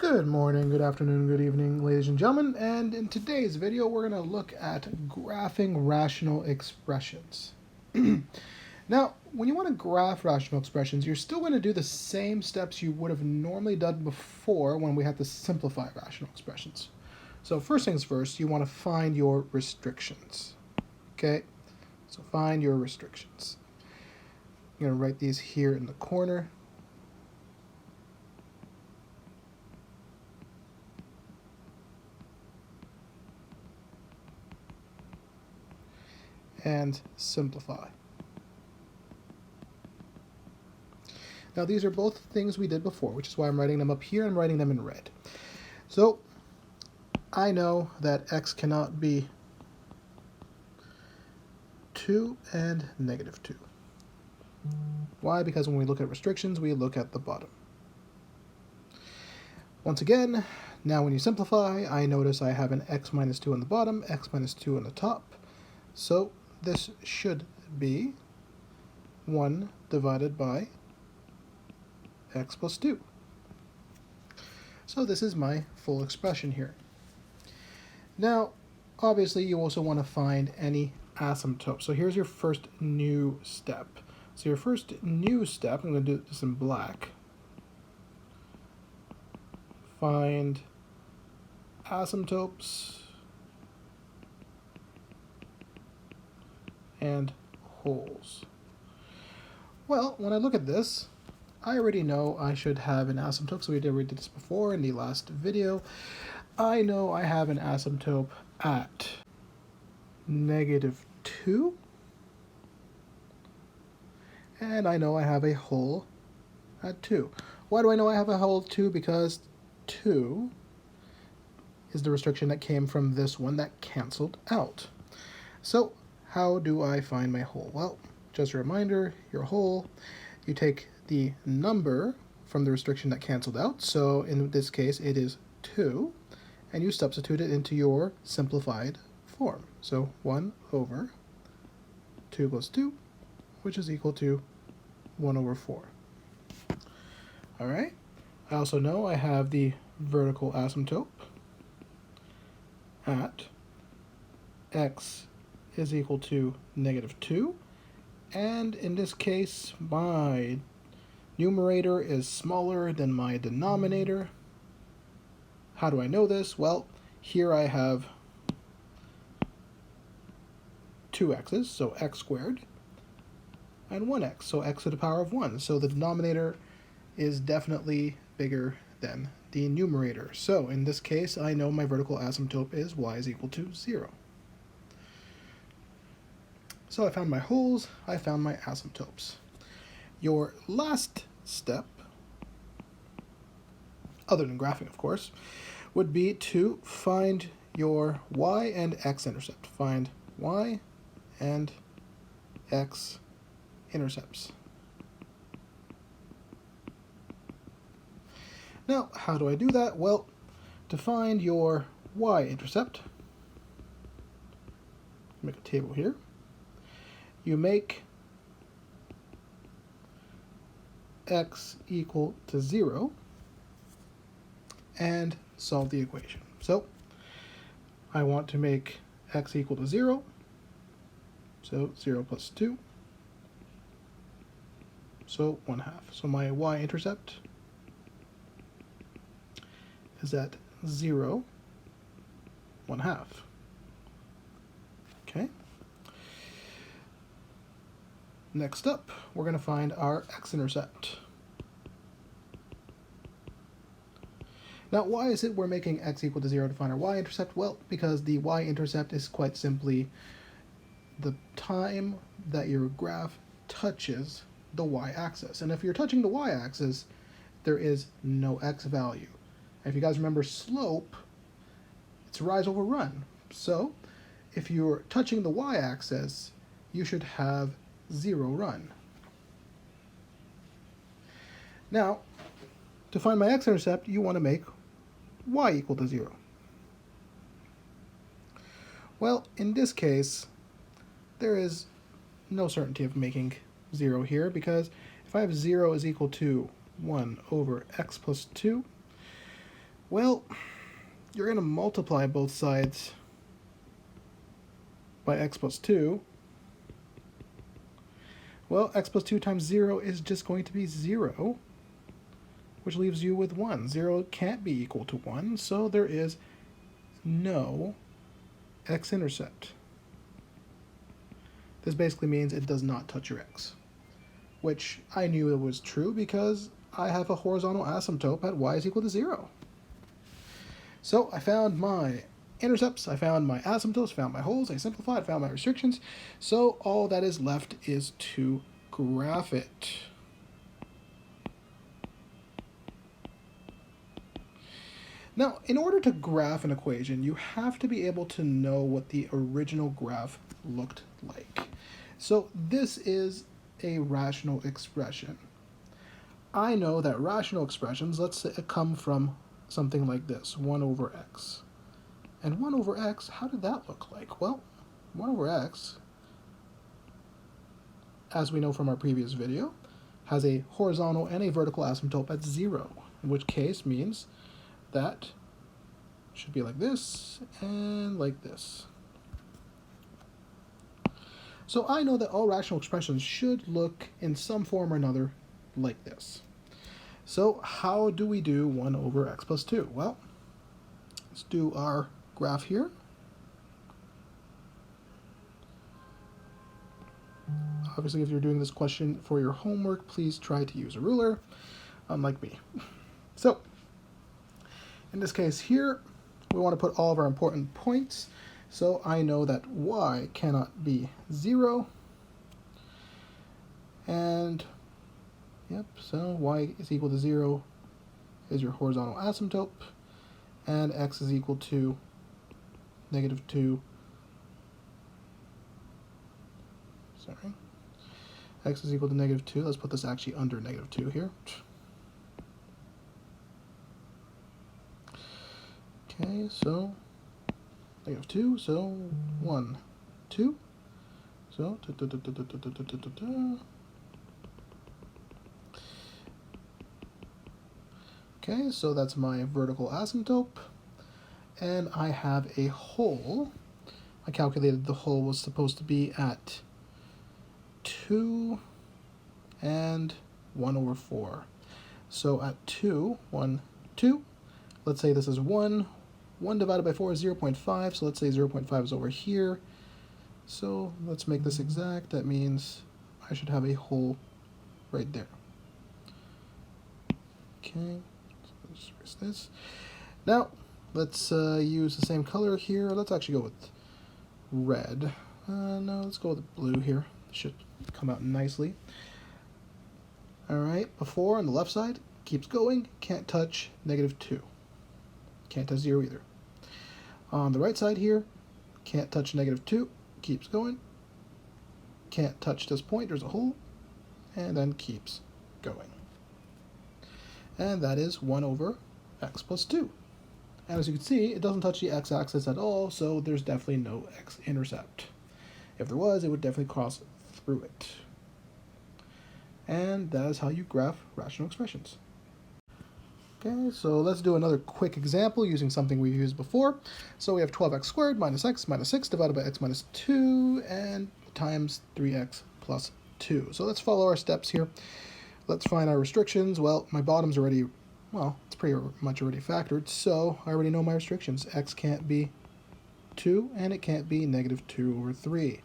Good morning, good afternoon, good evening, ladies and gentlemen, and in today's video we're going to look at graphing rational expressions. Now, when you want to graph rational expressions, you're still going to do the same steps you would have normally done before when we had to simplify rational expressions. So first things first, you want to find your restrictions. Okay, so find your restrictions. I'm going to write these here in the corner. And simplify. Now these are both things we did before, which is why I'm writing them up here. I'm writing them in red. So I know that x cannot be 2 and negative 2. Why? Because when we look at restrictions, we look at the bottom. Once again, now when you simplify, I notice I have an x minus 2 on the bottom, x minus 2 on the top. So this should be 1 divided by x plus 2. So this is my full expression here. Now, obviously, you also want to find any asymptote. So here's your first new step. So your first new step, I'm going to do this in black. Find asymptotes and holes. Well, when I look at this, I already know I should have an asymptote, so we already did this before in the last video. I know I have an asymptote at negative 2, and I know I have a hole at 2. Why do I know I have a hole at 2? Because 2 is the restriction that came from this one that canceled out. So how do I find my hole? Well, just a reminder, your hole, you take the number from the restriction that canceled out, so in this case it is 2, and you substitute it into your simplified form. So 1 over 2 plus 2, which is equal to 1 over 4. Alright, I also know I have the vertical asymptote at x is equal to negative 2, and in this case my numerator is smaller than my denominator. How do I know this? Well, here I have 2 x's, so x squared, and 1x, so x to the power of 1. So the denominator is definitely bigger than the numerator. So in this case, I know my vertical asymptote is y is equal to 0. So I found my holes, I found my asymptotes. Your last step, other than graphing of course, would be to find your y and x-intercept. Find y and x-intercepts. Now, how do I do that? Well, to find your y-intercept, make a table here. You make x equal to 0 and solve the equation. So I want to make x equal to 0, so 0 plus 2, so 1/2. So my y-intercept is at 0, 1/2. Okay. Next up, we're going to find our x-intercept. Now, why is it we're making x equal to 0 to find our y-intercept? Well, because the y-intercept is quite simply the time that your graph touches the y-axis. And if you're touching the y-axis, there is no x value. And if you guys remember slope, it's rise over run. So if you're touching the y-axis, you should have 0 run. Now, to find my x-intercept, you want to make y equal to 0. Well, in this case, there is no certainty of making 0 here, because if I have 0 is equal to 1 over x plus 2, Well, you're going to multiply both sides by x plus 2. Well, x plus 2 times 0 is just going to be 0, which leaves you with 1. 0 can't be equal to 1, so there is no X-intercept. This basically means it does not touch your x, which I knew it was true because I have a horizontal asymptote at y is equal to 0. So I found my intercepts, I found my asymptotes, found my holes, I simplified, found my restrictions. So all that is left is to graph it. Now, in order to graph an equation, you have to be able to know what the original graph looked like. So this is a rational expression. I know that rational expressions, let's say, come from something like this, 1 over x. And 1 over x, how did that look like? Well, 1 over x, as we know from our previous video, has a horizontal and a vertical asymptote at 0, in which case means that should be like this and like this. So I know that all rational expressions should look in some form or another like this. So how do we do 1 over x plus 2? Well, let's do our graph here. Obviously, if you're doing this question for your homework, please try to use a ruler, unlike me. So in this case here, we want to put all of our important points. So I know that y cannot be 0. And, yep, so y is equal to 0 is your horizontal asymptote. And x is equal to -2. Sorry. X is equal to -2. Let's put this actually under -2 here. Okay, so -2, so 1, 2. So, okay, so that's my vertical asymptote. And I have a hole. I calculated the hole was supposed to be at 2 and 1 over 4. So at 2, 1, 2, let's say this is 1. 1 divided by 4 is 0.5, so let's say 0.5 is over here. So let's make this exact. That means I should have a hole right there. Okay, so let's erase this. Now, let's use the same color here. Let's actually go with red. No, let's go with blue here. Should come out nicely. Alright, before on the left side, keeps going, can't touch -2. Can't touch 0 either. On the right side here, can't touch -2, keeps going. Can't touch this point, there's a hole, and then keeps going. And that is 1 over x plus 2. And as you can see, it doesn't touch the x-axis at all, so there's definitely no x-intercept. If there was, it would definitely cross through it. And that is how you graph rational expressions. Okay, so let's do another quick example using something we've used before. So we have 12x squared minus x minus 6 divided by x minus 2 and times 3x plus 2. So let's follow our steps here. Let's find our restrictions. Well, my bottom's already, well, it's pretty much already factored, so I already know my restrictions. X can't be 2, and it can't be -2 over 3.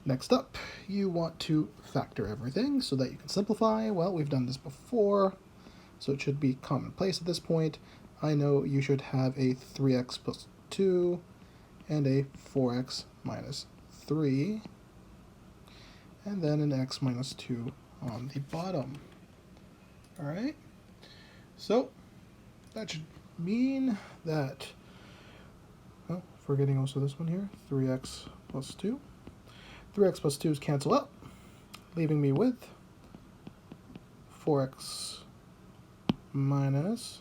Next up, you want to factor everything so that you can simplify. Well, we've done this before, so it should be commonplace at this point. I know you should have a 3x plus 2 and a 4x minus 3, and then an x minus 2 on the bottom. All right, so that should mean that, oh, forgetting also this one here, 3x plus 2. 3x plus 2's cancel out, leaving me with 4x minus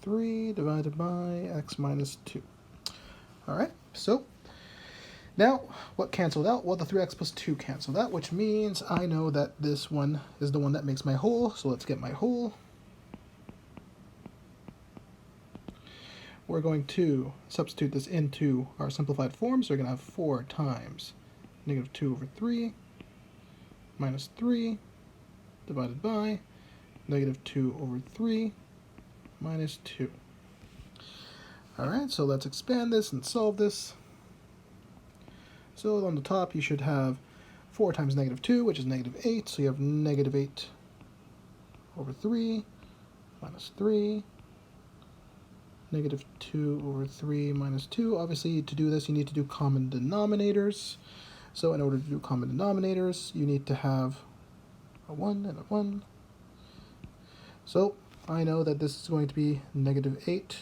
3 divided by x minus 2. All right, so Now, what canceled out? Well, the 3x plus 2 canceled out, which means I know that this one is the one that makes my whole, so let's get my whole. We're going to substitute this into our simplified form, so we're going to have 4 times negative 2 over 3 minus 3 divided by negative 2 over 3 minus 2. Alright, so let's expand this and solve this. So on the top you should have 4 times negative 2, which is negative 8, so you have negative 8 over 3 minus 3, negative 2 over 3 minus 2. Obviously, to do this, you need to do common denominators. So in order to do common denominators, you need to have a 1 and a 1. So I know that this is going to be negative 8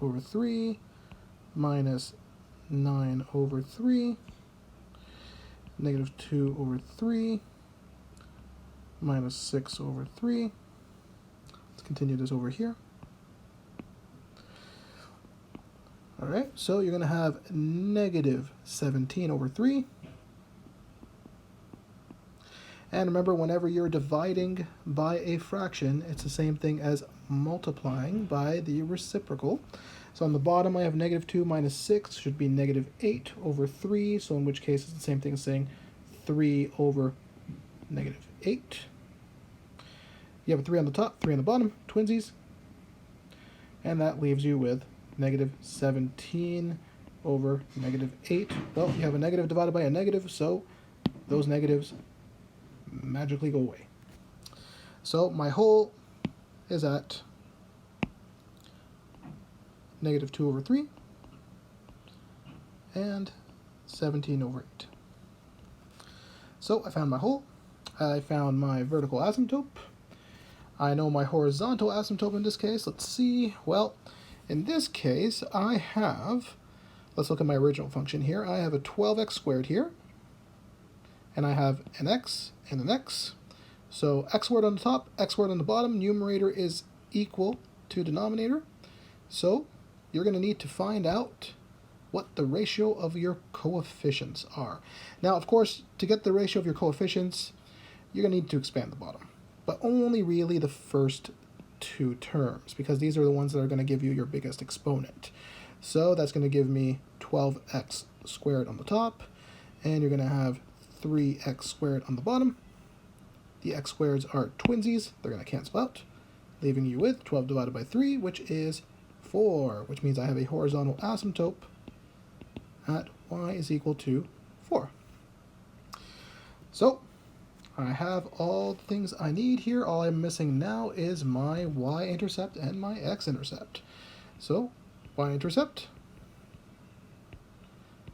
over 3 minus 9 over 3, negative 2 over 3 minus 6 over 3. Let's continue this over here. Alright, so you're going to have negative 17 over 3. And remember, whenever you're dividing by a fraction, it's the same thing as multiplying by the reciprocal. So on the bottom, I have negative 2 minus 6 should be negative 8 over 3. So in which case, it's the same thing as saying 3 over negative 8. You have a 3 on the top, 3 on the bottom, twinsies. And that leaves you with negative 17 over negative 8. Well, you have a negative divided by a negative, so those negatives magically go away. So my whole is at negative 2 over 3 and 17 over 8. So I found my whole. I found my vertical asymptote. I know my horizontal asymptote in this case. Let's see. Well, in this case, I have, let's look at my original function here. I have a 12x squared here, and I have an x and an x. So x squared on the top, x squared on the bottom. Numerator is equal to denominator. So you're going to need to find out what the ratio of your coefficients are. Now, of course, to get the ratio of your coefficients, you're going to need to expand the bottom, but only really the first 2 terms, because these are the ones that are going to give you your biggest exponent. So that's going to give me 12x squared on the top, and you're going to have 3x squared on the bottom. The x squareds are twinsies. They're going to cancel out, leaving you with 12 divided by 3, which is 4, which means I have a horizontal asymptote at y is equal to 4. So I have all the things I need here. All I'm missing now is my Y-intercept and my X-intercept. So Y-intercept,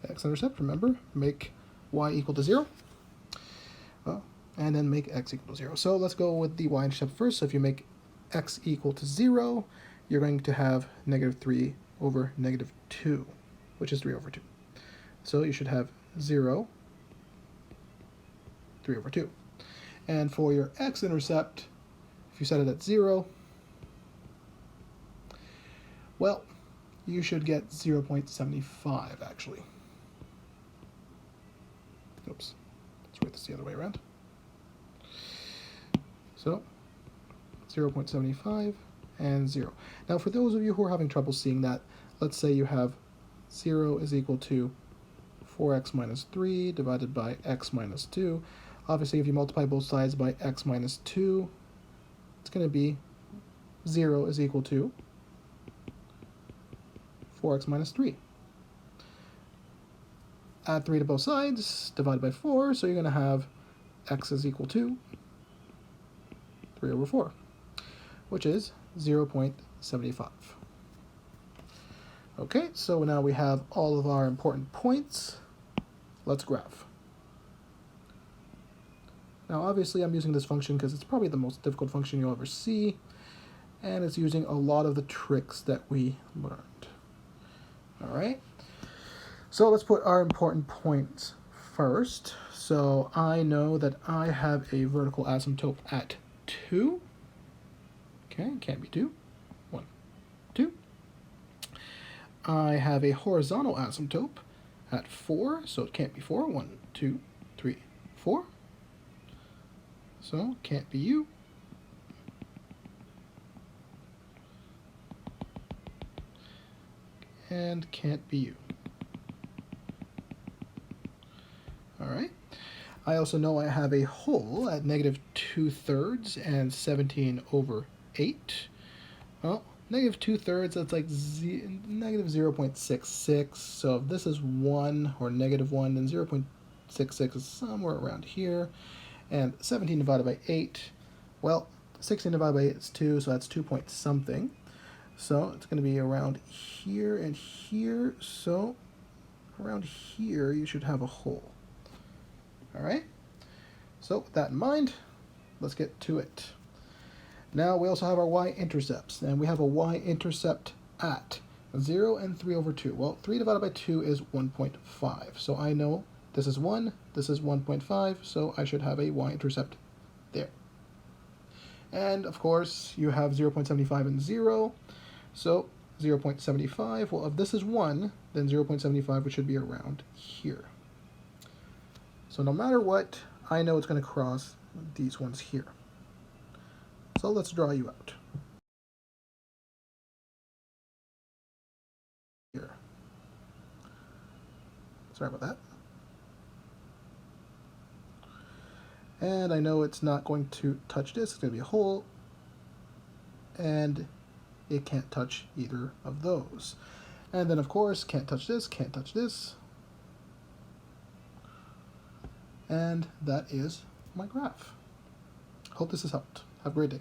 X-intercept, remember, make y equal to 0. And then make x equal to 0. So let's go with the Y-intercept first. So if you make x equal to 0, you're going to have negative 3 over negative 2, which is 3 over 2. So you should have 0, 3 over 2. And for your x-intercept, if you set it at 0, well, you should get 0.75 actually. Oops, let's write this the other way around. So 0.75 and 0. Now for those of you who are having trouble seeing that, let's say you have 0 is equal to 4x minus 3 divided by x minus 2. Obviously, if you multiply both sides by x minus 2, it's going to be 0 is equal to 4x minus 3. Add 3 to both sides, divide by 4, so you're going to have x is equal to 3 over 4, which is 0.75. Okay, so now we have all of our important points. Let's graph. Now obviously I'm using this function because it's probably the most difficult function you'll ever see, and it's using a lot of the tricks that we learned. Alright, so let's put our important points first. So I know that I have a vertical asymptote at 2. Okay, can't be 2. 1, 2. I have a horizontal asymptote at 4, so it can't be 4. 1, 2, 3, 4. So can't be U. And can't be U. Alright. I also know I have a whole at negative 2/3 and 17/8. Well, negative 2/3, that's like negative 0.66. So if this is 1 or negative 1, then 0.66 is somewhere around here. And 17 divided by 8, well, 16 divided by 8 is 2, so that's 2 point something. So it's going to be around here and here. So around here, you should have a hole. All right? So with that in mind, let's get to it. Now we also have our Y-intercepts, and we have a Y-intercept at 0 and 3/2. Well, 3 divided by 2 is 1.5. So I know this is 1, this is 1.5, so I should have a Y-intercept there. And of course, you have 0.75 and 0, so 0.75, well, if this is 1, then 0.75 should be around here. So no matter what, I know it's going to cross these ones here. So let's draw you out. Here. Sorry about that. And I know it's not going to touch this, it's going to be a hole, and it can't touch either of those. And then of course, can't touch this, can't touch this. And that is my graph. Hope this has helped. Have a great day.